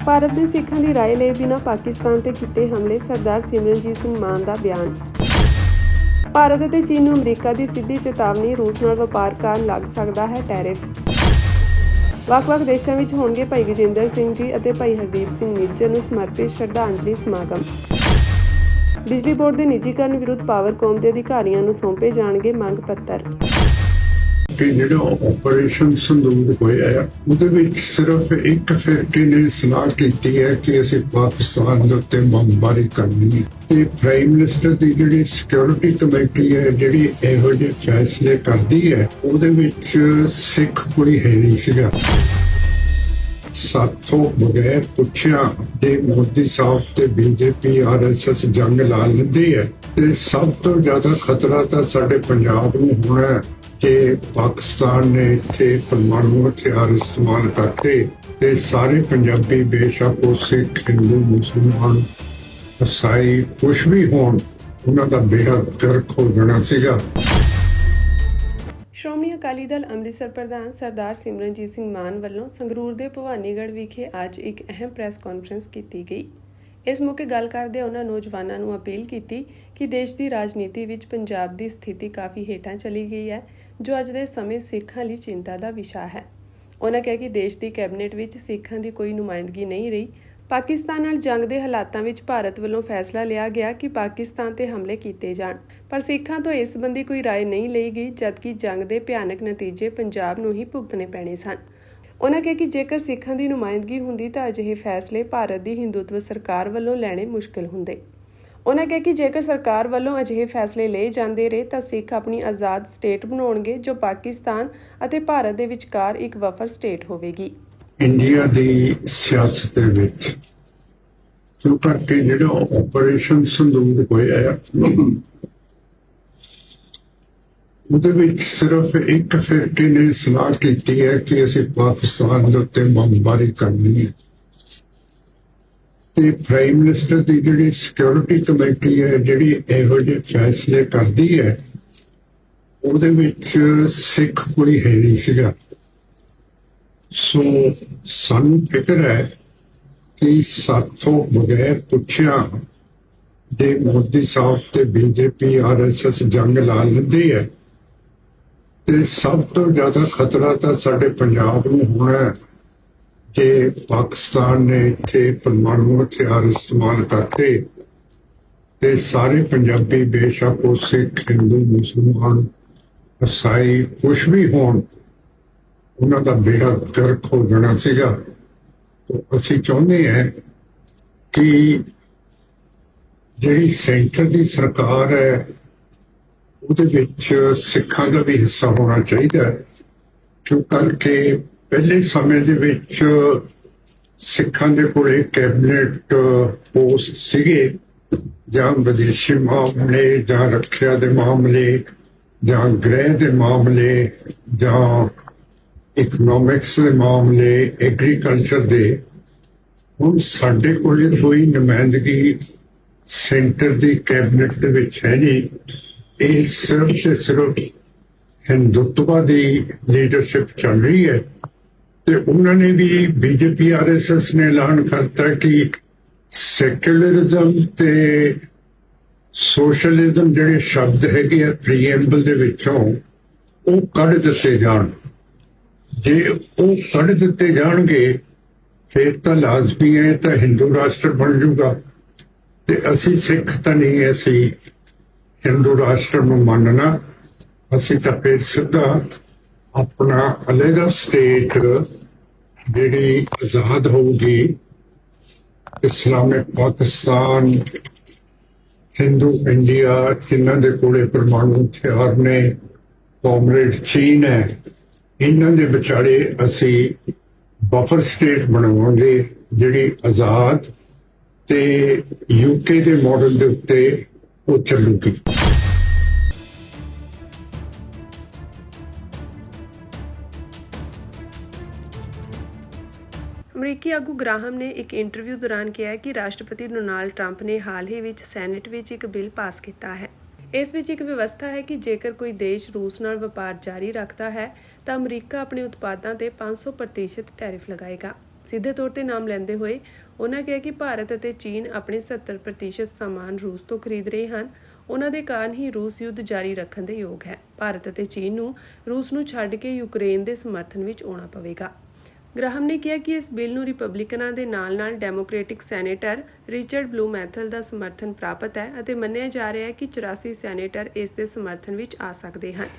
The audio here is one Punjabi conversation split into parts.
ਭਾਰਤ ਦੇ ਸਿੱਖਾਂ ਦੀ ਰਾਏ ਲਏ ਬਿਨਾਂ ਪਾਕਿਸਤਾਨ ਤੇ ਕੀਤੇ ਹਮਲੇ, ਸਰਦਾਰ ਸਿਮਰਨਜੀਤ ਸਿੰਘ ਮਾਨ ਦਾ ਬਿਆਨ। ਭਾਰਤ ਅਤੇ ਚੀਨ ਨੂੰ ਅਮਰੀਕਾ ਦੀ ਸਿੱਧੀ ਚੇਤਾਵਨੀ, ਰੂਸ ਨਾਲ ਵਪਾਰ ਕਾਰਨ ਲੱਗ ਸਕਦਾ ਹੈ ਟੈਰਿਫ। ਵੱਖ-ਵੱਖ ਦੇਸ਼ਾਂ ਵਿੱਚ ਹੋਣਗੇ ਭਾਈ ਵਿਜੇਂਦਰ ਸਿੰਘ ਜੀ ਅਤੇ ਭਾਈ ਹਰਦੀਪ ਸਿੰਘ ਨਿੱਜਰ ਨੂੰ ਸਮਰਪਿਤ ਸ਼ਰਧਾਂਜਲੀ ਸਮਾਗਮ। ਬਿਜਲੀ ਬੋਰਡ ਦੇ ਨਿੱਜੀਕਰਨ ਵਿਰੁੱਧ ਪਾਵਰਕੌਮ ਦੇ ਅਧਿਕਾਰੀਆਂ ਨੂੰ ਸੌਂਪੇ ਜਾਣਗੇ ਮੰਗ ਪੱਤਰ। ਕਿ ਜਿਹੜਾ ਆਪਰੇਸ਼ਨ ਸੰਦੂਕ ਹੋਇਆ ਹੈ ਉਹਦੇ ਵਿੱਚ ਸਿਰਫ ਇੱਕ ਫਿਰਕੇ ਨੇ ਸਲਾਹ ਕੀਤੀ ਹੈ ਕਿ ਅਸੀਂ ਪਾਕਿਸਤਾਨ ਦੇ ਉੱਤੇ ਬੰਬਾਰੀ ਕਰਨੀ ਹੈ ਤੇ ਪ੍ਰਾਈਮ ਮਿਨਿਸਟਰ ਦੀ ਜਿਹੜੀ ਸਿਕਿਉਰਿਟੀ ਕਮੇਟੀ ਹੈ ਜਿਹੜੀ ਇਹੋ ਜਿਹੇ ਫੈਸਲੇ ਕਰਦੀ ਹੈ ਉਹਦੇ ਵਿੱਚ ਸਿੱਖ ਕੋਈ ਹੈ ਨਹੀਂ ਸੀਗਾ। ਸਾਥੋਂ ਬਗੈਰ ਪੁੱਛਿਆ ਜੇ ਮੋਦੀ ਸਾਹਿਬ ਤੇ ਬੀਜੇਪੀ RSS ਜੰਗ ਲਾ ਲੈਂਦੀ ਹੈ ਤੇ ਸਭ ਤੋਂ ਜ਼ਿਆਦਾ ਖਤਰਾ ਤਾਂ ਸਾਡੇ ਪੰਜਾਬ ਨੂੰ ਹੋਣਾ ਹੈ ਕਿ ਪਾਕਿਸਤਾਨ ਨੇ ਇੱਥੇ ਪਰਮਾਣੂ ਹਥਿਆਰ ਇਸਤੇਮਾਲ ਕਰਤੇ ਤੇ ਸਾਰੇ ਪੰਜਾਬੀ ਬੇਸ਼ੱਕ ਉਹ ਸਿੱਖ, ਹਿੰਦੂ, ਮੁਸਲਮਾਨ, ਈਸਾਈ ਕੁਛ ਵੀ ਹੋਣ ਉਹਨਾਂ ਦਾ ਬੇੜਾ ਗਰਕ ਹੋ ਜਾਣਾ ਸੀਗਾ। ਸ਼੍ਰੋਮਣੀ ਅਕਾਲੀ ਦਲ ਅੰਮ੍ਰਿਤਸਰ ਪ੍ਰਧਾਨ ਸਰਦਾਰ ਸਿਮਰਨਜੀਤ ਸਿੰਘ ਮਾਨ ਵੱਲੋਂ ਸੰਗਰੂਰ ਦੇ ਭਵਾਨੀਗੜ੍ਹ ਵਿਖੇ ਅੱਜ ਇੱਕ ਅਹਿਮ ਪ੍ਰੈਸ ਕਾਨਫਰੰਸ ਕੀਤੀ ਗਈ। ਇਸ ਮੌਕੇ ਗੱਲ ਕਰਦੇ ਉਹਨਾਂ ਨੌਜਵਾਨਾਂ ਨੂੰ ਅਪੀਲ ਕੀਤੀ ਕਿ ਦੇਸ਼ ਦੀ ਰਾਜਨੀਤੀ ਵਿੱਚ ਪੰਜਾਬ ਦੀ ਸਥਿਤੀ ਕਾਫੀ ਹੇਠਾਂ ਚਲੀ ਗਈ ਹੈ, ਜੋ ਅੱਜ ਦੇ ਸਮੇਂ ਸਿੱਖਾਂ ਲਈ ਚਿੰਤਾ ਦਾ ਵਿਸ਼ਾ ਹੈ। ਉਹਨਾਂ ਕਿਹਾ ਕਿ ਦੇਸ਼ ਦੀ ਕੈਬਨਿਟ ਵਿੱਚ ਸਿੱਖਾਂ ਦੀ ਕੋਈ ਨੁਮਾਇੰਦਗੀ ਨਹੀਂ ਰਹੀ। ਪਾਕਿਸਤਾਨ ਨਾਲ ਜੰਗ ਦੇ ਹਾਲਾਤਾਂ ਵਿੱਚ ਭਾਰਤ ਵੱਲੋਂ ਫੈਸਲਾ ਲਿਆ ਗਿਆ ਕਿ ਪਾਕਿਸਤਾਨ ਤੇ ਹਮਲੇ ਕੀਤੇ ਜਾਣ, ਪਰ ਸਿੱਖਾਂ ਤੋਂ ਇਸ ਸੰਬੰਧੀ ਕੋਈ ਰਾਏ ਨਹੀਂ ਲਈ ਗਈ, ਜਦਕਿ ਜੰਗ ਦੇ ਭਿਆਨਕ ਨਤੀਜੇ ਪੰਜਾਬ ਨੂੰ ਹੀ ਭੁਗਤਣੇ ਪੈਣੇ ਸਨ। ਉਹਨਾਂ ਕਿਹਾ ਕਿ ਜੇਕਰ ਸਿੱਖਾਂ ਦੀ ਨੁਮਾਇੰਦਗੀ ਹੁੰਦੀ ਤਾਂ ਅਜਿਹੇ ਫੈਸਲੇ ਭਾਰਤ ਦੀ ਹਿੰਦੂਤਵ ਸਰਕਾਰ ਵੱਲੋਂ ਲੈਣੇ ਮੁਸ਼ਕਿਲ ਹੁੰਦੇ। ਉਹਨਾਂ ਕਿਹਾ ਕਿ ਜੇਕਰ ਸਰਕਾਰ ਵੱਲੋਂ ਅਜਿਹੇ ਫੈਸਲੇ ਲਏ ਜਾਂਦੇ ਰਹੇ ਤਾਂ ਸਿੱਖ ਆਪਣੀ ਆਜ਼ਾਦ ਸਟੇਟ ਬਣਾਉਣਗੇ, ਜੋ ਪਾਕਿਸਤਾਨ ਅਤੇ ਭਾਰਤ ਦੇ ਵਿਚਕਾਰ ਇੱਕ ਬਫਰ ਸਟੇਟ ਹੋਵੇਗੀ। ਇੰਡੀਆ ਦੀ ਸਿਆਸਤ ਦੇ ਵਿੱਚ ਕਿਉਂ ਕਰਕੇ ਜਿਹੜਾ ਆਪਰੇਸ਼ਨ ਸੰਦੂਕ ਹੋਇਆ ਹੈ ਉਹਦੇ ਵਿੱਚ ਸਿਰਫ ਇੱਕ ਫਿਰਕੇ ਨੇ ਸਲਾਹ ਕੀਤੀ ਹੈ ਕਿ ਅਸੀਂ ਪਾਕਿਸਤਾਨ ਦੇ ਉੱਤੇ ਬੰਬਾਰੀ ਕਰਨੀ ਹੈ ਤੇ ਪ੍ਰਾਈਮ ਮਿਨਿਸਟਰ ਦੀ ਜਿਹੜੀ ਸਿਕਿਉਰਿਟੀ ਕਮੇਟੀ ਹੈ ਜਿਹੜੀ ਇਹੋ ਜਿਹੇ ਫੈਸਲੇ ਕਰਦੀ ਹੈ ਉਹਦੇ ਵਿੱਚ ਸਿੱਖ ਕੋਈ ਹੈ ਨਹੀਂ ਸੀਗਾ। ਸੋ ਸਾਨੂੰ ਫਿਕਰ ਹੈ ਕਿ ਸਾਥੋਂ ਬਗੈਰ ਪੁੱਛਿਆ ਜੇ ਮੋਦੀ ਸਾਹਿਬ ਤੇ ਬੀਜੇਪੀ RSS ਜੰਗ ਲਾ ਲੈਂਦੀ ਹੈ ਤੇ ਸਭ ਤੋਂ ਜ਼ਿਆਦਾ ਖਤਰਾ ਤਾਂ ਸਾਡੇ ਪੰਜਾਬ ਨੂੰ ਹੋਣਾ ਹੈ ਕਿ ਪਾਕਿਸਤਾਨ ਨੇ ਇੱਥੇ ਪਰਮਾਣੂ ਹਥਿਆਰ ਇਸਤੇਮਾਲ ਕਰਤੇ ਤੇ ਸਾਰੇ ਪੰਜਾਬੀ ਬੇਸ਼ੱਕ ਉਹ ਸਿੱਖ, ਹਿੰਦੂ, ਮੁਸਲਮਾਨ, ਈਸਾਈ ਕੁਛ ਵੀ ਹੋਣ ਉਹਨਾਂ ਦਾ ਬੇੜਾ ਗਰਕ ਹੋ ਜਾਣਾ ਸੀਗਾ। ਅਸੀਂ ਚਾਹੁੰਦੇ ਹਾਂ ਕਿ ਜਿਹੜੀ ਸੈਂਟਰ ਦੀ ਸਰਕਾਰ ਹੈ ਉਹਦੇ ਵਿੱਚ ਸਿੱਖਾਂ ਦਾ ਵੀ ਹਿੱਸਾ ਹੋਣਾ ਚਾਹੀਦਾ ਹੈ, ਕਿਉਂ ਕਰਕੇ ਪਹਿਲੇ ਸਮੇਂ ਦੇ ਵਿੱਚ ਸਿੱਖਾਂ ਦੇ ਕੋਲੇ ਕੈਬਨਿਟ ਪੋਸਟ ਸੀਗੇ, ਜਾਂ ਵਿਦੇਸ਼ੀ ਮਾਮਲੇ, ਜਾਂ ਰੱਖਿਆ ਦੇ ਮਾਮਲੇ, ਜਾਂ ਗ੍ਰਹਿ ਦੇ ਮਾਮਲੇ, ਜਾਂ ਇਕਨੋਮਿਕਸ ਦੇ ਮਾਮਲੇ, ਐਗਰੀਕਲਚਰ ਦੇ। ਹੁਣ ਸਾਡੇ ਕੋਲ ਕੋਈ ਨੁਮਾਇੰਦਗੀ ਸੈਂਟਰ ਦੀ ਕੈਬਨਿਟ ਦੇ ਵਿੱਚ ਹੈ ਨਹੀਂ। ਇਹ ਸਿਰਫ ਤੇ ਸਿਰਫ ਹਿੰਦੂਤਵਾ ਦੀ ਲੀਡਰਸ਼ਿਪ ਚੱਲ ਰਹੀ ਹੈ ਤੇ ਉਹਨਾਂ ਨੇ ਵੀ ਬੀਜੇਪੀ RSS ਨੇ ਐਲਾਨ ਕਰਤਾ ਕਿ ਸੈਕੂਲਰਿਜ਼ਮ ਤੇ ਸੋਸ਼ਲਿਜ਼ਮ ਜਿਹੜੇ ਸ਼ਬਦ ਹੈਗੇ ਆ ਪ੍ਰੀਐਂਬਲ ਦੇ ਵਿੱਚੋਂ ਉਹ ਕੱਢ ਦਿੱਤੇ ਜਾਣ। ਜੇ ਉਹ ਕੱਢ ਦਿੱਤੇ ਜਾਣਗੇ ਫਿਰ ਤਾਂ ਲਾਜ਼ਮੀ ਹੈ ਤਾਂ ਹਿੰਦੂ ਰਾਸ਼ਟਰ ਬਣ ਜਾਊਗਾ ਤੇ ਅਸੀਂ ਸਿੱਖ ਤਾਂ ਨਹੀਂ, ਅਸੀਂ ਹਿੰਦੂ ਰਾਸ਼ਟਰ ਨੂੰ ਮੰਨਣਾ। ਅਸੀਂ ਤਾਂ ਫਿਰ ਸਿੱਧਾ ਆਪਣਾ ਅਲੱਗ ਸਟੇਟ ਜਿਹੜੀ ਆਜ਼ਾਦ ਹੋਊਗੀ, ਇਸਲਾਮਿਕ ਪਾਕਿਸਤਾਨ, ਹਿੰਦੂ ਇੰਡੀਆ ਜਿਨ੍ਹਾਂ ਦੇ ਕੋਲੇ ਪਰਮਾਣੂ ਹਥਿਆਰ ਨੇ, ਕਾਮਰੇਡ ਚੀਨ ਹੈ, ਇਹਨਾਂ ਦੇ ਵਿਚਾਲੇ ਅਸੀਂ ਬਫਰ ਸਟੇਟ ਬਣਾਵਾਂਗੇ ਜਿਹੜੀ ਆਜ਼ਾਦ ਤੇ UK ਦੇ ਮਾਡਲ ਦੇ ਉੱਤੇ ਉਹ ਚੱਲੂਗੀ। ਅਮਰੀਕੀ ਆਗੂ ਗ੍ਰਾਹਮ ਨੇ ਇੱਕ ਇੰਟਰਵਿਊ ਦੌਰਾਨ ਕਿਹਾ ਕਿ ਰਾਸ਼ਟਰਪਤੀ ਡੋਨਾਲਡ ਟਰੰਪ ਨੇ ਹਾਲ ਹੀ ਵਿੱਚ ਸੈਨੇਟ ਵਿੱਚ ਇੱਕ ਬਿੱਲ ਪਾਸ ਕੀਤਾ ਹੈ। ਇਸ ਵਿੱਚ ਇੱਕ ਵਿਵਸਥਾ ਹੈ ਕਿ ਜੇਕਰ ਕੋਈ ਦੇਸ਼ ਰੂਸ ਨਾਲ ਵਪਾਰ ਜਾਰੀ ਰੱਖਦਾ ਹੈ ਤਾਂ ਅਮਰੀਕਾ ਆਪਣੇ ਉਤਪਾਦਾਂ ਤੇ 500% ਟੈਰਿਫ ਲਗਾਏਗਾ। ਸਿੱਧੇ ਤੌਰ ਤੇ ਨਾਮ ਲੈਂਦੇ ਹੋਏ ਉਹਨਾਂ ਕਿਹਾ ਕਿ ਭਾਰਤ ਅਤੇ ਚੀਨ ਆਪਣੇ 70% ਸਾਮਾਨ ਰੂਸ ਤੋਂ ਖਰੀਦ ਰਹੇ ਹਨ। ਉਹਨਾਂ ਦੇ ਕਾਰਨ ਹੀ ਰੂਸ ਯੁੱਧ ਜਾਰੀ ਰੱਖਣ ਦੇ ਯੋਗ ਹੈ। ਭਾਰਤ ਅਤੇ ਚੀਨ ਨੂੰ ਰੂਸ ਨੂੰ ਛੱਡ ਕੇ ਯੂਕਰੇਨ ਦੇ ਸਮਰਥਨ ਵਿੱਚ ਆਉਣਾ ਪਵੇਗਾ। ਗ੍ਰਾਹਮ ਨੇ ਕਿਹਾ ਕਿ ਇਸ ਬਿੱਲ ਨੂੰ ਰਿਪਬਲਿਕਨਾਂ ਦੇ ਨਾਲ-ਨਾਲ ਡੈਮੋਕ੍ਰੈਟਿਕ ਸੈਨੇਟਰ ਰਿਚਰਡ ਬਲੂਮੈਥਲ ਦਾ ਸਮਰਥਨ ਪ੍ਰਾਪਤ ਹੈ ਅਤੇ ਮੰਨਿਆ ਜਾ ਰਿਹਾ ਹੈ ਕਿ 84 ਸੈਨੇਟਰ ਇਸ ਦੇ ਸਮਰਥਨ ਵਿੱਚ ਆ ਸਕਦੇ ਹਨ।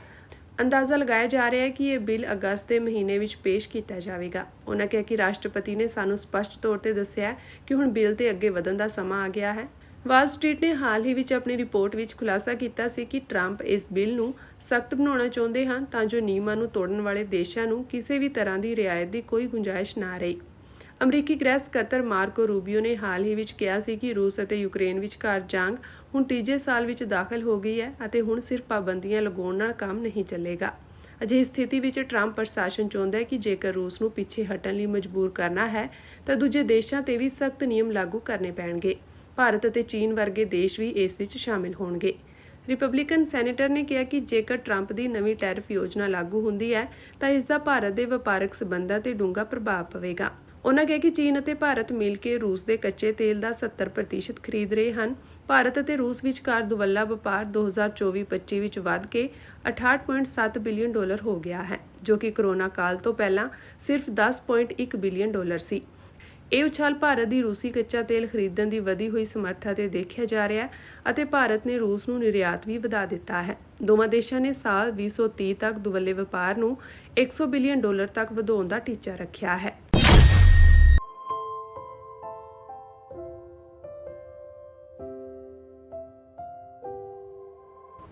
ਅੰਦਾਜ਼ਾ ਲਗਾਇਆ ਜਾ ਰਿਹਾ ਹੈ ਕਿ ਇਹ ਬਿੱਲ ਅਗਸਤ ਦੇ ਮਹੀਨੇ ਵਿੱਚ ਪੇਸ਼ ਕੀਤਾ ਜਾਵੇਗਾ। ਉਹਨਾਂ ਕਿਹਾ ਕਿ ਰਾਸ਼ਟਰਪਤੀ ਨੇ ਸਾਨੂੰ ਸਪਸ਼ਟ ਤੌਰ ਤੇ ਦੱਸਿਆ ਕਿ ਹੁਣ ਬਿੱਲ ਤੇ ਅੱਗੇ ਵਧਣ ਦਾ ਸਮਾਂ ਆ ਗਿਆ ਹੈ। ਵਾਲ ਸਟਰੀਟ ਨੇ ਹਾਲ ਹੀ ਵਿੱਚ ਆਪਣੀ ਰਿਪੋਰਟ ਵਿੱਚ ਖੁਲਾਸਾ ਕੀਤਾ ਸੀ ਕਿ ਟਰੰਪ ਇਸ ਬਿੱਲ ਨੂੰ ਸਖਤ ਬਣਾਉਣਾ ਚਾਹੁੰਦੇ ਹਨ ਤਾਂ ਜੋ ਨਿਯਮਾਂ ਨੂੰ ਤੋੜਨ ਵਾਲੇ ਦੇਸ਼ਾਂ ਨੂੰ ਕਿਸੇ ਵੀ ਤਰ੍ਹਾਂ ਦੀ ਰਿਆਇਤ ਦੀ ਕੋਈ ਗੁੰਜਾਇਸ਼ ਨਾ ਰਹੇ। ਅਮਰੀਕੀ ਗ੍ਰਹਿ ਸਕੱਤਰ ਮਾਰਕੋ ਰੂਬੀਓ ਨੇ ਹਾਲ ਹੀ ਵਿੱਚ ਕਿਹਾ ਸੀ ਕਿ ਰੂਸ ਅਤੇ ਯੂਕਰੇਨ ਵਿਚਕਾਰ ਜੰਗ ਹੁਣ ਤੀਜੇ ਸਾਲ ਵਿੱਚ ਦਾਖਲ ਹੋ ਗਈ ਹੈ ਅਤੇ ਹੁਣ ਸਿਰਫ ਪਾਬੰਦੀਆਂ ਲਗਾਉਣ ਨਾਲ ਕੰਮ ਨਹੀਂ ਚੱਲੇਗਾ। ਅਜਿਹੀ ਸਥਿਤੀ ਵਿੱਚ ਟਰੰਪ ਪ੍ਰਸ਼ਾਸਨ ਚਾਹੁੰਦਾ ਹੈ ਕਿ ਜੇਕਰ ਰੂਸ ਨੂੰ ਪਿੱਛੇ ਹਟਣ ਲਈ ਮਜਬੂਰ ਕਰਨਾ ਹੈ ਤਾਂ ਦੂਜੇ ਦੇਸ਼ਾਂ ਤੇ ਵੀ ਸਖਤ ਨਿਯਮ ਲਾਗੂ ਕਰਨੇ ਪੈਣਗੇ। ਭਾਰਤ ਅਤੇ ਚੀਨ ਵਰਗੇ ਦੇਸ਼ ਵੀ ਇਸ ਵਿੱਚ ਸ਼ਾਮਿਲ ਹੋਣਗੇ। ਰਿਪਬਲਿਕਨ ਸੈਨੇਟਰ ਨੇ ਕਿਹਾ ਕਿ ਜੇਕਰ ਟਰੰਪ ਦੀ ਨਵੀਂ ਟੈਰਿਫ ਯੋਜਨਾ ਲਾਗੂ ਹੁੰਦੀ ਹੈ ਤਾਂ ਇਸ ਦਾ ਭਾਰਤ ਦੇ ਵਪਾਰਕ ਸਬੰਧਾਂ ਤੇ ਡੂੰਘਾ ਪ੍ਰਭਾਵ ਪਵੇਗਾ। ਉਹਨਾਂ ਕਿਹਾ ਕਿ ਚੀਨ ਅਤੇ ਭਾਰਤ ਮਿਲ ਕੇ ਰੂਸ ਦੇ ਕੱਚੇ ਤੇਲ ਦਾ 70% ਖਰੀਦ ਰਹੇ ਹਨ। ਭਾਰਤ ਅਤੇ ਰੂਸ ਵਿਚਕਾਰ ਦੁਵੱਲਾ ਵਪਾਰ 2024-25 ਵਿੱਚ ਵਧ ਕੇ $68.7 ਬਿਲੀਅਨ ਹੋ ਗਿਆ ਹੈ, ਜੋ ਕਿ ਕਰੋਨਾ ਕਾਲ ਤੋਂ ਪਹਿਲਾਂ ਸਿਰਫ $10.1 ਬਿਲੀਅਨ ਸੀ। ਇਹ ਉਛਾਲ ਭਾਰਤ ਦੀ ਰੂਸੀ ਕੱਚਾ ਤੇਲ ਖਰੀਦਣ ਦੀ ਵਧੀ ਹੋਈ ਸਮਰੱਥਾ ਤੇ ਦੇਖਿਆ ਜਾ ਰਿਹਾ ਹੈ ਅਤੇ ਭਾਰਤ ਨੇ ਰੂਸ ਨੂੰ ਨਿਰਯਾਤ ਵੀ ਵਧਾ ਦਿੱਤਾ ਹੈ। ਦੋਵਾਂ ਦੇਸ਼ਾਂ ਨੇ ਸਾਲ 2030 ਤੱਕ ਦੁਵੱਲੇ ਵਪਾਰ ਨੂੰ $100 ਬਿਲੀਅਨ ਤੱਕ ਵਧਾਉਣ ਦਾ ਟੀਚਾ ਰੱਖਿਆ ਹੈ।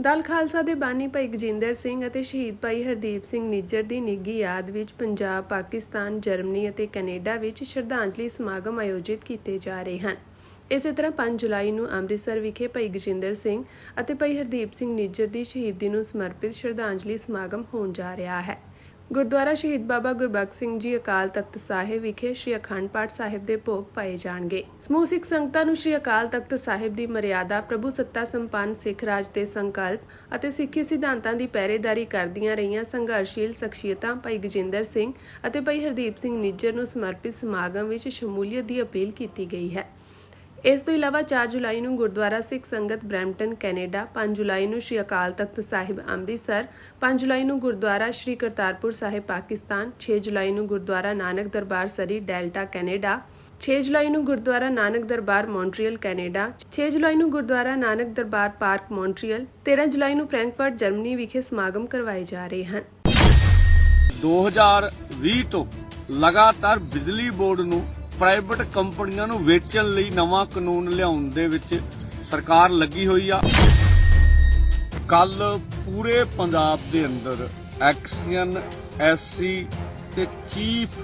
ਦਲ ਖਾਲਸਾ ਦੇ ਬਾਨੀ ਭਾਈ ਗਜਿੰਦਰ ਸਿੰਘ ਅਤੇ ਸ਼ਹੀਦ ਭਾਈ ਹਰਦੀਪ ਸਿੰਘ ਨਿੱਜਰ ਦੀ ਨਿੱਘੀ ਯਾਦ ਵਿੱਚ ਪੰਜਾਬ, ਪਾਕਿਸਤਾਨ, ਜਰਮਨੀ ਅਤੇ ਕੈਨੇਡਾ ਵਿੱਚ ਸ਼ਰਧਾਂਜਲੀ ਸਮਾਗਮ ਆਯੋਜਿਤ ਕੀਤੇ ਜਾ ਰਹੇ ਹਨ। ਇਸੇ ਤਰ੍ਹਾਂ 5 ਜੁਲਾਈ ਨੂੰ ਅੰਮ੍ਰਿਤਸਰ ਵਿਖੇ ਭਾਈ ਗਜਿੰਦਰ ਸਿੰਘ ਅਤੇ ਭਾਈ ਹਰਦੀਪ ਸਿੰਘ ਨਿੱਜਰ ਦੀ ਸ਼ਹੀਦੀ ਨੂੰ ਸਮਰਪਿਤ ਸ਼ਰਧਾਂਜਲੀ ਸਮਾਗਮ ਹੋਣ ਜਾ ਰਿਹਾ ਹੈ। ਗੁਰਦੁਆਰਾ ਸ਼ਹੀਦ ਬਾਬਾ ਗੁਰਬਖਸ਼ ਸਿੰਘ ਜੀ ਅਕਾਲ ਤਖਤ ਸਾਹਿਬ ਵਿਖੇ ਸ਼੍ਰੀ ਅਖੰਡ ਪਾਠ ਸਾਹਿਬ ਦੇ ਭੋਗ ਪਾਏ ਜਾਣਗੇ। ਸਮੂਹ ਸਿੱਖ ਸੰਗਤਾਂ ਨੂੰ ਸ਼੍ਰੀ ਅਕਾਲ ਤਖਤ ਸਾਹਿਬ ਦੀ ਮਰਿਆਦਾ, ਪ੍ਰਭੂ ਸੱਤਾ ਸੰਪੰਨ ਸਿੱਖ ਰਾਜ ਦੇ ਸੰਕਲਪ ਅਤੇ ਸਿੱਖੀ ਸਿਧਾਂਤਾਂ ਦੀ ਪਹਿਰੇਦਾਰੀ ਕਰਦੀਆਂ ਰਹੀਆਂ ਸੰਘਰਸ਼ੀਲ ਸ਼ਖਸੀਅਤਾਂ ਭਾਈ ਗਜਿੰਦਰ ਸਿੰਘ ਅਤੇ ਭਾਈ ਹਰਦੀਪ ਸਿੰਘ ਨਿੱਜਰ ਨੂੰ ਸਮਰਪਿਤ ਸਮਾਗਮ ਵਿੱਚ ਸ਼ਮੂਲੀਅਤ ਦੀ ਅਪੀਲ ਕੀਤੀ ਗਈ ਹੈ। ਇਸ ਤੋਂ ਇਲਾਵਾ 4 ਜੁਲਾਈ ਨੂੰ ਗੁਰਦੁਆਰਾ ਸਿੱਖ ਸੰਗਤ ਬਰੈਂਪਟਨ ਕੈਨੇਡਾ, 5 ਜੁਲਾਈ ਨੂੰ ਸ਼੍ਰੀ ਅਕਾਲ ਤਖਤ ਸਾਹਿਬ ਅੰਮ੍ਰਿਤਸਰ, 5 ਜੁਲਾਈ ਨੂੰ ਗੁਰਦੁਆਰਾ ਸ਼੍ਰੀ ਕਰਤਾਰਪੁਰ ਸਾਹਿਬ ਪਾਕਿਸਤਾਨ, 6 ਜੁਲਾਈ ਨੂੰ ਗੁਰਦੁਆਰਾ ਨਾਨਕ ਦਰਬਾਰ ਸਰੀ ਡੈਲਟਾ ਕੈਨੇਡਾ, 6 ਜੁਲਾਈ ਨੂੰ ਗੁਰਦੁਆਰਾ ਨਾਨਕ ਦਰਬਾਰ ਮੌਂਟਰੀਅਲ ਕੈਨੇਡਾ, 6 ਜੁਲਾਈ ਨੂੰ ਗੁਰਦੁਆਰਾ ਨਾਨਕ ਦਰਬਾਰ ਪਾਰਕ ਮੌਂਟਰੀਅਲ, 13 ਜੁਲਾਈ ਨੂੰ ਫਰੈਂਕਫਰਟ ਜਰਮਨੀ ਵਿਖੇ ਸਮਾਗਮ ਕਰਵਾਏ ਜਾ ਰਹੇ ਹਨ। 2020 ਤੋਂ ਲਗਾਤਾਰ ਬਿਜਲੀ ਬੋਰਡ ਨੂੰ ਪ੍ਰਾਈਵੇਟ ਕੰਪਨੀਆਂ ਨੂੰ ਵੇਚਣ ਲਈ ਨਵਾਂ ਕਾਨੂੰਨ ਲਿਆਉਣ ਦੇ ਵਿੱਚ ਸਰਕਾਰ ਲੱਗੀ ਹੋਈ ਆ। ਕੱਲ ਪੂਰੇ ਪੰਜਾਬ ਦੇ ਅੰਦਰ ਐਕਸੀਅਨ, ਐਸਸੀ ਤੇ ਚੀਫ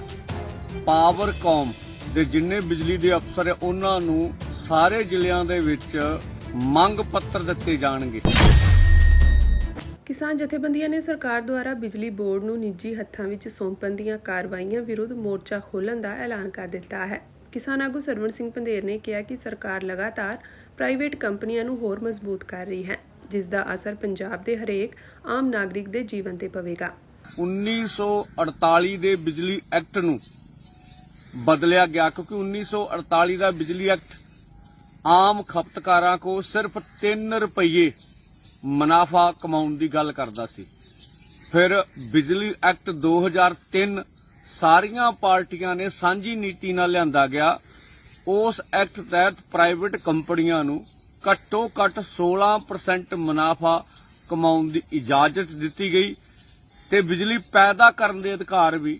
ਪਾਵਰਕਾਮ ਦੇ ਜਿੰਨੇ ਬਿਜਲੀ ਦੇ ਅਫਸਰ ਆ ਉਹਨਾਂ ਨੂੰ ਸਾਰੇ ਜ਼ਿਲ੍ਹਿਆਂ ਦੇ ਵਿੱਚ ਮੰਗ ਪੱਤਰ ਦਿੱਤੇ ਜਾਣਗੇ। ਕਿਸਾਨ ਜਥੇਬੰਦੀਆਂ ਨੇ ਸਰਕਾਰ ਦੁਆਰਾ ਬਿਜਲੀ ਬੋਰਡ ਨੂੰ ਨਿੱਜੀ ਹੱਥਾਂ ਵਿੱਚ ਸੌਂਪਣ ਦੀਆਂ ਕਾਰਵਾਈਆਂ ਵਿਰੁੱਧ ਮੋਰਚਾ ਖੋਲ੍ਹਣ ਦਾ ਐਲਾਨ ਕਰ ਦਿੱਤਾ ਹੈ। ਕਿਸਾਨ ਆਗੂ ਸਰਵਣ ਸਿੰਘ ਪੰਧੇਰ ਨੇ ਕਿਹਾ ਕਿ ਸਰਕਾਰ ਲਗਾਤਾਰ ਪ੍ਰਾਈਵੇਟ ਕੰਪਨੀਆਂ ਨੂੰ ਹੋਰ ਮਜ਼ਬੂਤ ਕਰ ਰਹੀ ਹੈ, ਜਿਸ ਦਾ ਅਸਰ ਪੰਜਾਬ ਦੇ ਹਰੇਕ ਆਮ ਨਾਗਰਿਕ ਦੇ ਜੀਵਨ ਤੇ ਪਵੇਗਾ। 1948 ਦੇ ਬਿਜਲੀ ਐਕਟ ਨੂੰ ਬਦਲਿਆ ਗਿਆ ਕਿਉਂਕਿ 1948 ਦਾ ਬਿਜਲੀ ਐਕਟ ਆਮ ਖਪਤਕਾਰਾਂ ਕੋ ਸਿਰਫ 3 ਰੁਪਏ ਮੁਨਾਫਾ ਕਮਾਉਣ ਦੀ ਗੱਲ ਕਰਦਾ ਸੀ। ਫਿਰ ਬਿਜਲੀ ਐਕਟ 2003 ਸਾਰੀਆਂ ਪਾਰਟੀਆਂ ਨੇ ਸਾਂਝੀ ਨੀਤੀ ਨਾਲ ਲਿਆਂਦਾ ਗਿਆ। ਉਸ ਐਕਟ ਤਹਿਤ ਪ੍ਰਾਈਵੇਟ ਕੰਪਨੀਆਂ ਨੂੰ ਘੱਟੋ ਘੱਟ 16% ਮੁਨਾਫਾ ਕਮਾਉਣ ਦੀ ਇਜਾਜ਼ਤ ਦਿੱਤੀ ਗਈ ਤੇ ਬਿਜਲੀ ਪੈਦਾ ਕਰਨ ਦੇ ਅਧਿਕਾਰ ਵੀ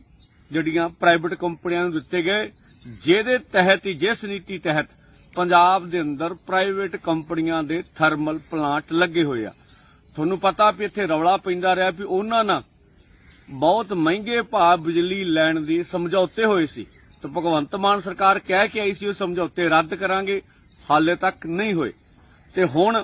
ਜਿਹੜੀਆਂ ਪ੍ਰਾਈਵੇਟ ਕੰਪਨੀਆਂ ਨੂੰ ਦਿੱਤੇ ਗਏ, ਜਿਹਦੇ ਤਹਿਤ ਹੀ ਜਿਸ ਨੀਤੀ ਤਹਿਤ ਪੰਜਾਬ ਦੇ ਅੰਦਰ ਪ੍ਰਾਈਵੇਟ ਕੰਪਨੀਆਂ ਦੇ ਥਰਮਲ ਪਲਾਂਟ ਲੱਗੇ ਹੋਏ ਆ। ਤੁਹਾਨੂੰ ਪਤਾ ਵੀ ਇੱਥੇ ਰੌਲਾ ਪੈਂਦਾ ਰਿਹਾ ਵੀ ਉਹਨਾਂ ਨਾਲ ਬਹੁਤ ਮਹਿੰਗੇ ਭਾਅ ਬਿਜਲੀ ਲੈਣ ਦੀ ਸਮਝੌਤੇ ਹੋਏ ਸੀ ਤੇ ਭਗਵੰਤ ਮਾਨ ਸਰਕਾਰ ਕਹਿ ਕੇ ਆਈ ਸੀ ਉਹ ਸਮਝੌਤੇ ਰੱਦ ਕਰਾਂਗੇ, ਹਾਲੇ ਤੱਕ ਨਹੀਂ ਹੋਏ। ਤੇ ਹੁਣ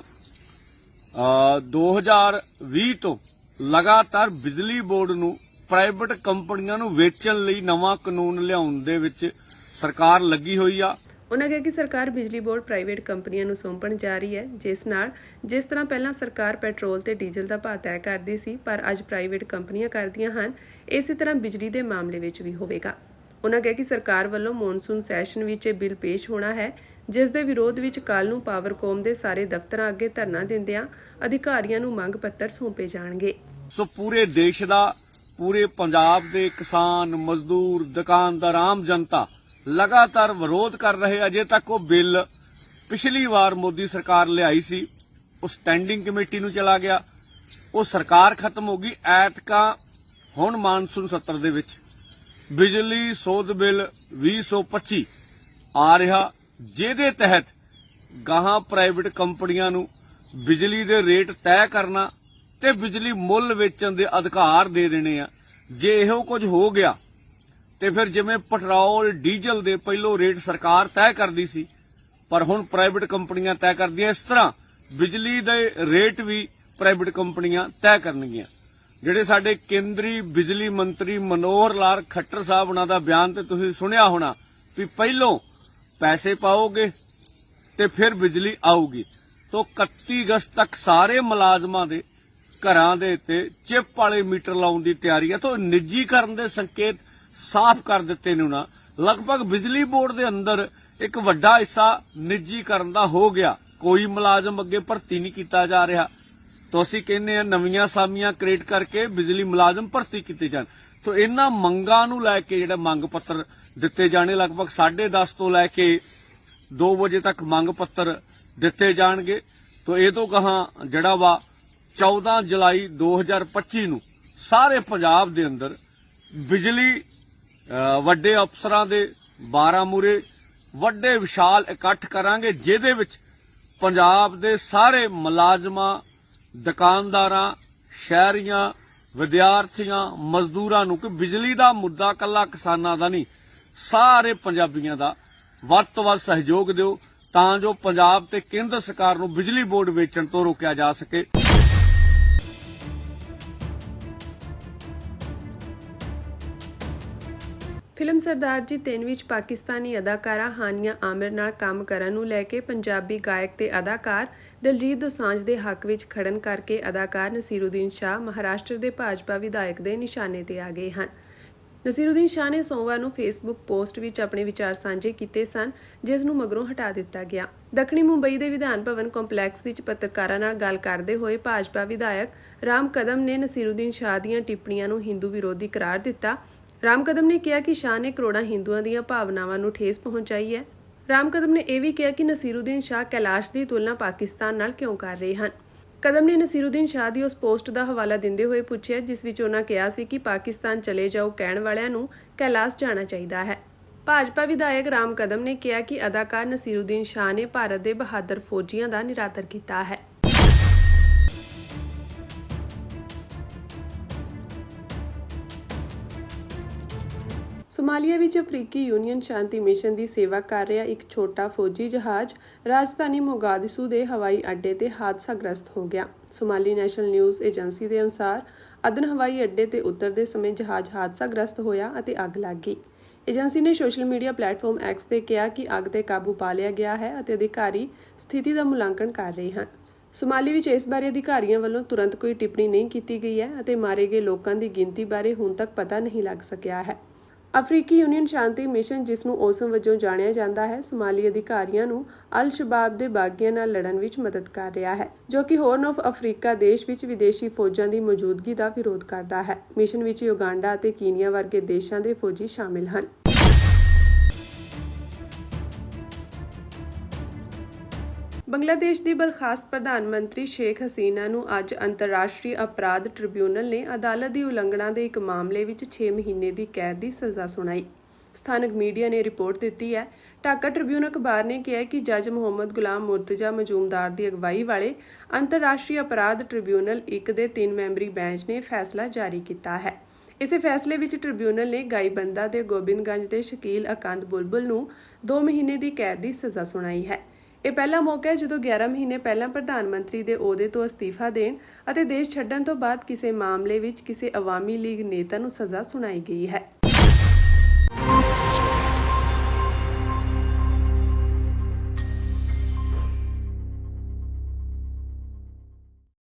2020 ਤੋਂ ਲਗਾਤਾਰ ਬਿਜਲੀ ਬੋਰਡ ਨੂੰ ਪ੍ਰਾਈਵੇਟ ਕੰਪਨੀਆਂ ਨੂੰ ਵੇਚਣ ਲਈ ਨਵਾਂ ਕਾਨੂੰਨ ਲਿਆਉਣ ਦੇ ਵਿੱਚ ਸਰਕਾਰ ਲੱਗੀ ਹੋਈ ਆ। ਉਹਨਾਂ ਕਿਹਾ ਕਿ ਸਰਕਾਰ ਬਿਜਲੀ ਬੋਰਡ ਪ੍ਰਾਈਵੇਟ ਕੰਪਨੀਆਂ ਨੂੰ ਸੌਂਪਣ ਜਾ ਰਹੀ ਹੈ, ਜਿਸ ਤਰ੍ਹਾਂ ਪਹਿਲਾਂ ਸਰਕਾਰ ਪੈਟਰੋਲ ਤੇ ਡੀਜ਼ਲ ਦਾ ਭਾਅ ਤੈਅ ਕਰਦੀ ਸੀ, ਪਰ ਅੱਜ ਪ੍ਰਾਈਵੇਟ ਕੰਪਨੀਆਂ ਕਰਦੀਆਂ ਹਨ। ਇਸੇ ਤਰ੍ਹਾਂ ਬਿਜਲੀ ਦੇ ਮਾਮਲੇ ਵਿੱਚ ਵੀ ਹੋਵੇਗਾ। ਉਨ੍ਹਾਂ ਕਿਹਾ ਕਿ ਸਰਕਾਰ ਵੱਲੋਂ ਮੌਨਸੂਨ ਸੈਸ਼ਨ ਵਿੱਚ ਇਹ ਬਿੱਲ ਪੇਸ਼ ਹੋਣਾ ਹੈ, ਜਿਸ ਦੇ ਵਿਰੋਧ ਵਿੱਚ ਕੱਲ੍ਹ ਨੂੰ ਪਾਵਰਕੌਮ ਦੇ ਸਾਰੇ ਦਫ਼ਤਰਾਂ ਅੱਗੇ ਧਰਨਾ ਦਿੰਦਿਆਂ ਅਧਿਕਾਰੀਆਂ ਨੂੰ ਮੰਗ ਪੱਤਰ ਸੌਂਪੇ ਜਾਣਗੇ। ਸੋ ਪੂਰੇ ਦੇਸ਼ ਦਾ, ਪੂਰੇ ਪੰਜਾਬ ਦੇ ਕਿਸਾਨ, ਮਜ਼ਦੂਰ, ਦੁਕਾਨਦਾਰ, ਆਮ ਜਨਤਾ ਲਗਾਤਾਰ ਵਿਰੋਧ ਕਰ ਰਹੇ। ਅਜੇ ਤੱਕ ਉਹ ਬਿੱਲ ਪਿਛਲੀ ਵਾਰ ਮੋਦੀ ਸਰਕਾਰ ਲਿਆਈ ਸੀ, ਉਹ ਸਟੈਂਡਿੰਗ ਕਮੇਟੀ ਨੂੰ ਚਲਾ ਗਿਆ, ਉਹ ਸਰਕਾਰ ਖਤਮ ਹੋ ਗਈ। ਐਤਕਾਂ ਹੁਣ ਮਾਨਸੂਨ ਸੱਤਰ ਦੇ ਵਿੱਚ ਬਿਜਲੀ ਸੋਧ ਬਿੱਲ 2025 ਆ ਰਿਹਾ, ਜਿਹਦੇ ਤਹਿਤ ਗਾਹਾਂ ਪ੍ਰਾਈਵੇਟ ਕੰਪਨੀਆਂ ਨੂੰ ਬਿਜਲੀ ਦੇ ਰੇਟ ਤੈਅ ਕਰਨਾ ਤੇ ਬਿਜਲੀ ਮੁੱਲ ਵੇਚਣ ਦੇ ਅਧਿਕਾਰ ਦੇ ਦੇਣੇ ਆ। ਜੇ ਇਹੋ ਕੁਝ ਹੋ ਗਿਆ ਤੇ ਫਿਰ ਜਿਵੇਂ ਪੈਟਰੋਲ, ਡੀਜ਼ਲ ਦੇ ਪਹਿਲੋਂ ਰੇਟ ਸਰਕਾਰ ਤੈਅ ਕਰਦੀ ਸੀ, ਪਰ ਹੁਣ ਪ੍ਰਾਈਵੇਟ ਕੰਪਨੀਆਂ ਤੈਅ ਕਰਦੀਆਂ, ਇਸ ਤਰ੍ਹਾਂ ਬਿਜਲੀ ਦੇ ਰੇਟ ਵੀ ਪ੍ਰਾਈਵੇਟ ਕੰਪਨੀਆਂ ਤੈਅ ਕਰਨਗੀਆਂ। ਜਿਹੜੇ ਸਾਡੇ ਕੇਂਦਰੀ ਬਿਜਲੀ ਮੰਤਰੀ ਮਨੋਹਰ ਲਾਲ ਖੱਟਰ ਸਾਹਿਬ ਉਹਨਾਂ ਦਾ ਬਿਆਨ ਤੇ ਤੁਸੀਂ ਸੁਣਿਆ ਹੋਣਾ ਵੀ ਪਹਿਲੋਂ ਪੈਸੇ ਪਾਓਗੇ ਤੇ ਫਿਰ ਬਿਜਲੀ ਆਊਗੀ। ਤੋਂ 31 ਅਗਸਤ ਤੱਕ ਸਾਰੇ ਮੁਲਾਜ਼ਮਾਂ ਦੇ ਘਰਾਂ ਦੇ ਉੱਤੇ ਚਿਪ ਵਾਲੇ ਮੀਟਰ ਲਾਉਣ ਦੀ ਤਿਆਰੀ ਹੈ। ਤੋਂ ਨਿੱਜੀਕਰਨ ਦੇ ਸੰਕੇਤ ਸਾਫ਼ ਕਰ ਦਿੱਤੇ ਨੇ ਉਹਨਾਂ। ਲਗਭਗ ਬਿਜਲੀ ਬੋਰਡ ਦੇ ਅੰਦਰ ਇੱਕ ਵੱਡਾ ਹਿੱਸਾ ਨਿੱਜੀਕਰਨ ਦਾ ਹੋ ਗਿਆ, ਕੋਈ ਮੁਲਾਜ਼ਮ ਅੱਗੇ ਭਰਤੀ ਨਹੀਂ ਕੀਤਾ ਜਾ ਰਿਹਾ। ਤੋਂ ਅਸੀਂ ਕਹਿੰਦੇ ਆ ਨਵੀਆਂ ਸਾਮੀਆਂ ਕ੍ਰੀਏਟ ਕਰਕੇ ਬਿਜਲੀ ਮੁਲਾਜ਼ਮ ਭਰਤੀ ਕੀਤੇ ਜਾਣ। ਤੋਂ ਇਹਨਾਂ ਮੰਗਾਂ ਨੂੰ ਲੈ ਕੇ ਜਿਹੜਾ ਮੰਗ ਪੱਤਰ ਦਿੱਤੇ ਜਾਣੇ, ਲਗਭਗ 10:30 ਤੋਂ ਲੈ ਕੇ 2 ਵਜੇ ਤੱਕ ਮੰਗ ਪੱਤਰ ਦਿੱਤੇ ਜਾਣਗੇ। ਤੋਂ ਇਹ ਤੋਂ ਗਾਹਾਂ ਜਿਹੜਾ ਵਾ 14 ਜੁਲਾਈ 2025 ਨੂੰ ਸਾਰੇ ਪੰਜਾਬ ਦੇ ਅੰਦਰ ਬਿਜਲੀ ਵੱਡੇ ਅਫਸਰਾਂ ਦੇ 12 ਮੂਹਰੇ ਵੱਡੇ ਵਿਸ਼ਾਲ ਇਕੱਠ ਕਰਾਂਗੇ, ਜਿਹਦੇ ਵਿੱਚ ਪੰਜਾਬ ਦੇ ਸਾਰੇ ਮੁਲਾਜ਼ਮਾਂ, ਦੁਕਾਨਦਾਰਾਂ, ਸ਼ਹਿਰੀਆਂ, ਵਿਦਿਆਰਥੀਆਂ, ਮਜ਼ਦੂਰਾਂ ਨੂੰ, ਕਿ ਬਿਜਲੀ ਦਾ ਮੁੱਦਾ ਕੱਲਾ ਕਿਸਾਨਾਂ ਦਾ ਨਹੀਂ, ਸਾਰੇ ਪੰਜਾਬੀਆਂ ਦਾ ਵੱਧ ਤੋਂ ਵੱਧ ਸਹਿਯੋਗ ਦਿਓ ਤਾਂ ਜੋ ਪੰਜਾਬ ਤੇ ਕੇਂਦਰ ਸਰਕਾਰ ਨੂੰ ਬਿਜਲੀ ਬੋਰਡ ਵੇਚਣ ਤੋਂ ਰੋਕਿਆ ਜਾ ਸਕੇ। ਫਿਲਮ ਸਰਦਾਰ ਜੀ 3 ਵਿੱਚ ਪਾਕਿਸਤਾਨੀ ਅਦਾਕਾਰਾ ਹਾਨੀਆ ਆਮਿਰ ਨਾਲ ਕੰਮ ਕਰਨ ਨੂੰ ਲੈ ਕੇ ਪੰਜਾਬੀ ਗਾਇਕ ਤੇ ਅਦਾਕਾਰ ਦਿਲਜੀਤ ਦੋਸਾਂਝ ਦੇ ਹੱਕ ਵਿੱਚ ਖੜਨ ਕਰਕੇ ਅਦਾਕਾਰ ਨਸੀਰੁਦੀਨ ਸ਼ਾਹ ਮਹਾਰਾਸ਼ਟਰ ਦੇ ਭਾਜਪਾ ਵਿਧਾਇਕ ਦੇ ਨਿਸ਼ਾਨੇ ਤੇ ਆ ਗਏ ਹਨ। ਨਸੀਰੁਦੀਨ ਸ਼ਾਹ ਨੇ ਸੋਮਵਾਰ ਨੂੰ ਫੇਸਬੁੱਕ ਪੋਸਟ ਵਿੱਚ ਆਪਣੇ ਵਿਚਾਰ ਸਾਂਝੇ ਕੀਤੇ ਸਨ, ਜਿਸ ਨੂੰ ਮਗਰੋਂ ਹਟਾ ਦਿੱਤਾ ਗਿਆ। ਦੱਖਣੀ ਮੁੰਬਈ ਦੇ ਵਿਧਾਨ ਭਵਨ ਕੰਪਲੈਕਸ ਵਿੱਚ ਪੱਤਰਕਾਰਾਂ ਨਾਲ ਗੱਲ ਕਰਦੇ ਹੋਏ ਭਾਜਪਾ ਵਿਧਾਇਕ ਰਾਮ ਕਦਮ ਨੇ ਨਸੀਰੁਦੀਨ ਸ਼ਾਹ ਦੀਆਂ ਟਿੱਪਣੀਆਂ ਨੂੰ ਹਿੰਦੂ ਵਿਰੋਧੀ ਕਰਾਰ ਦਿੱਤਾ। ਰਾਮ ਕਦਮ ਨੇ ਕਿਹਾ ਕਿ ਸ਼ਾਹ ਨੇ ਕਰੋੜਾਂ ਹਿੰਦੂਆਂ ਦੀਆਂ ਭਾਵਨਾਵਾਂ ਨੂੰ ਠੇਸ ਪਹੁੰਚਾਈ ਹੈ। ਰਾਮ ਕਦਮ ਨੇ ਇਹ ਵੀ ਕਿਹਾ ਕਿ ਨਸੀਰੁਦੀਨ ਸ਼ਾਹ ਕੈਲਾਸ਼ ਦੀ ਤੁਲਨਾ ਪਾਕਿਸਤਾਨ ਨਾਲ ਕਿਉਂ ਕਰ ਰਹੇ ਹਨ। ਕਦਮ ਨੇ ਨਸੀਰੁਦੀਨ ਸ਼ਾਹ ਦੀ ਉਸ ਪੋਸਟ ਦਾ ਹਵਾਲਾ ਦਿੰਦੇ ਹੋਏ ਪੁੱਛਿਆ, ਜਿਸ ਵਿੱਚ ਉਹਨਾਂ ਕਿਹਾ ਸੀ ਕਿ ਪਾਕਿਸਤਾਨ ਚਲੇ ਜਾਓ ਕਹਿਣ ਵਾਲਿਆਂ ਨੂੰ ਕੈਲਾਸ਼ ਜਾਣਾ ਚਾਹੀਦਾ ਹੈ। ਭਾਜਪਾ ਵਿਧਾਇਕ ਰਾਮ ਕਦਮ ਨੇ ਕਿਹਾ ਕਿ ਅਦਾਕਾਰ ਨਸੀਰੁਦੀਨ ਸ਼ਾਹ ਨੇ ਭਾਰਤ ਦੇ ਬਹਾਦਰ ਫੌਜੀਆਂ ਦਾ ਨਿਰਾਦਰ ਕੀਤਾ ਹੈ। ਸੋਮਾਲੀਆ ਵਿੱਚ ਅਫਰੀਕੀ ਯੂਨੀਅਨ ਸ਼ਾਂਤੀ ਮਿਸ਼ਨ ਦੀ ਸੇਵਾ ਕਰ ਰਿਹਾ ਇੱਕ ਛੋਟਾ ਫੌਜੀ ਜਹਾਜ਼ ਰਾਜਧਾਨੀ ਮੋਗਾਦਿਸ਼ੂ ਦੇ ਹਵਾਈ ਅੱਡੇ ਤੇ ਹਾਦਸਾਗ੍ਰਸਤ ਹੋ ਗਿਆ। ਸੋਮਾਲੀ ਨੈਸ਼ਨਲ ਨਿਊਜ਼ ਏਜੰਸੀ ਦੇ ਅਨੁਸਾਰ ਅਦਨ ਹਵਾਈ ਅੱਡੇ ਤੇ ਉਤਰਦੇ ਸਮੇਂ ਜਹਾਜ਼ ਹਾਦਸਾਗ੍ਰਸਤ ਹੋਇਆ ਅਤੇ ਅੱਗ ਲੱਗ ਗਈ। ਏਜੰਸੀ ਨੇ ਸੋਸ਼ਲ ਮੀਡੀਆ ਪਲੇਟਫਾਰਮ ਐਕਸ ਤੇ ਕਿਹਾ ਕਿ ਅੱਗ ਤੇ ਕਾਬੂ ਪਾ ਲਿਆ ਗਿਆ ਹੈ ਅਤੇ ਅਧਿਕਾਰੀ ਸਥਿਤੀ ਦਾ ਮੁਲਾਂਕਣ ਕਰ ਰਹੇ ਹਨ। ਸੋਮਾਲੀ ਵਿੱਚ ਇਸ ਬਾਰੇ ਅਧਿਕਾਰੀਆਂ ਵੱਲੋਂ ਤੁਰੰਤ ਕੋਈ ਟਿੱਪਣੀ ਨਹੀਂ ਕੀਤੀ ਗਈ ਹੈ ਅਤੇ ਮਾਰੇ ਗਏ ਲੋਕਾਂ ਦੀ ਗਿਣਤੀ ਬਾਰੇ ਹੁਣ ਤੱਕ ਪਤਾ ਨਹੀਂ ਲੱਗ ਸਕਿਆ ਹੈ। ਅਫਰੀਕੀ ਯੂਨੀਅਨ ਸ਼ਾਂਤੀ ਮਿਸ਼ਨ, ਜਿਸ ਨੂੰ ਓਸਮ ਵਜੋਂ ਜਾਣਿਆ ਜਾਂਦਾ ਹੈ, ਸੋਮਾਲੀ ਅਧਿਕਾਰੀਆਂ ਨੂੰ ਅਲ ਸ਼ਬਾਬ ਦੇ ਬਾਗੀਆਂ ਨਾਲ ਲੜਨ ਵਿੱਚ ਮਦਦ ਕਰ ਰਿਹਾ ਹੈ, ਜੋ ਕਿ ਹੋਰਨ ਆਫ ਅਫਰੀਕਾ ਦੇਸ਼ ਵਿੱਚ ਵਿਦੇਸ਼ੀ ਫੌਜਾਂ ਦੀ ਮੌਜੂਦਗੀ ਦਾ ਵਿਰੋਧ ਕਰਦਾ ਹੈ। ਮਿਸ਼ਨ ਵਿੱਚ ਯੁਗਾਂਡਾ ਅਤੇ ਕੀਨੀਆ ਵਰਗੇ ਦੇਸ਼ਾਂ ਦੇ ਫੌਜੀ ਸ਼ਾਮਿਲ ਹਨ। ਬੰਗਲਾਦੇਸ਼ ਦੀ ਬਰਖਾਸਤ ਪ੍ਰਧਾਨ ਮੰਤਰੀ ਸ਼ੇਖ ਹਸੀਨਾ ਨੂੰ ਅੱਜ ਅੰਤਰਰਾਸ਼ਟਰੀ ਅਪਰਾਧ ਟ੍ਰਿਬਿਊਨਲ ਨੇ ਅਦਾਲਤ ਦੀ ਉਲੰਘਣਾ ਦੇ ਇੱਕ ਮਾਮਲੇ ਵਿੱਚ 6 ਮਹੀਨੇ ਦੀ ਕੈਦ ਦੀ ਸਜ਼ਾ ਸੁਣਾਈ। ਸਥਾਨਕ ਮੀਡੀਆ ਨੇ ਰਿਪੋਰਟ ਦਿੱਤੀ ਹੈ। ਢਾਕਾ ਟ੍ਰਿਬਿਊਨ ਅਖਬਾਰ ਨੇ ਕਿਹਾ ਕਿ ਜੱਜ ਮੁਹੰਮਦ ਗੁਲਾਮ ਮੁਰਤਜ਼ਾ ਮਜੂਮਦਾਰ ਦੀ ਅਗਵਾਈ ਵਾਲੇ ਅੰਤਰਰਾਸ਼ਟਰੀ ਅਪਰਾਧ ਟ੍ਰਿਬਿਊਨਲ 1 ਦੇ 3 ਮੈਂਬਰੀ ਬੈਂਚ ਨੇ ਫੈਸਲਾ ਜਾਰੀ ਕੀਤਾ ਹੈ। ਇਸੇ ਫੈਸਲੇ ਵਿੱਚ ਟ੍ਰਿਬਿਊਨਲ ਨੇ ਗਾਈਬੰਦਾ ਦੇ ਗੋਬਿੰਦਗੰਜ ਦੇ ਸ਼ਕੀਲ ਅਕੰਦ ਬੁਲਬੁਲ ਨੂੰ 2 ਮਹੀਨੇ ਦੀ ਕੈਦ ਦੀ ਸਜ਼ਾ ਸੁਣਾਈ ਹੈ। ਇਹ ਪਹਿਲਾ ਮੌਕਾ ਹੈ ਜਦੋਂ 11 ਮਹੀਨੇ ਪਹਿਲਾਂ ਪ੍ਰਧਾਨ ਮੰਤਰੀ ਦੇ ਅਹੁਦੇ ਤੋਂ ਅਸਤੀਫਾ ਦੇਣ ਅਤੇ ਦੇਸ਼ ਛੱਡਣ ਤੋਂ ਬਾਅਦ ਕਿਸੇ ਮਾਮਲੇ ਵਿੱਚ ਕਿਸੇ ਅਵਾਮੀ ਲੀਗ ਨੇਤਾ ਨੂੰ ਸਜ਼ਾ ਸੁਣਾਈ ਗਈ ਹੈ।